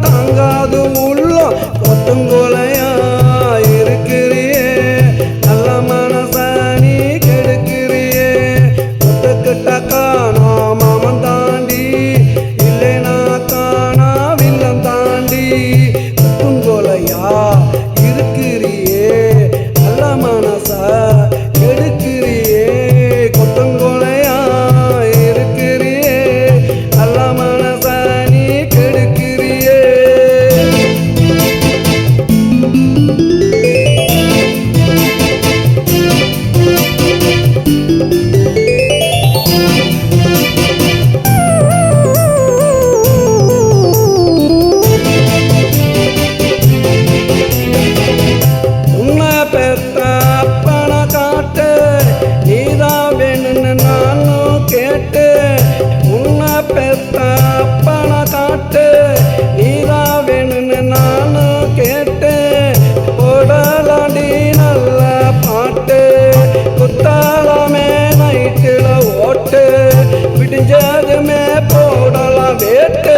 தாங்காது உள்ள கொத்துங்கோலையா இருக்கிறியே நல்ல மனச நீ கெடுக்கிறியே கொத்துக்கிட்ட காணா மாமன் தாண்டி இல்லைனா காணா வில்லன் தாண்டி கொத்துங்கோலையா இருக்கிறியே நல்ல மனச கெடுக்கிறியே கொத்துங்கோலையா இருக்கிறியே நல்ல மனச நீ கெடுக்கிறியே. உன்னை பெத்த அப்பனை காட்டு நீதான் வேணும்னு நானும் கேட்டு உன்னை பெத்த அப்பனை காட்டு நீதான் வேணும்னு நானும் கேட்டு போடலாண்டி நல்ல பாட்டு குத்தாலமே நைட்டில் ஓட்டு விடிஞ்சதுமே போடலாம் வேட்டு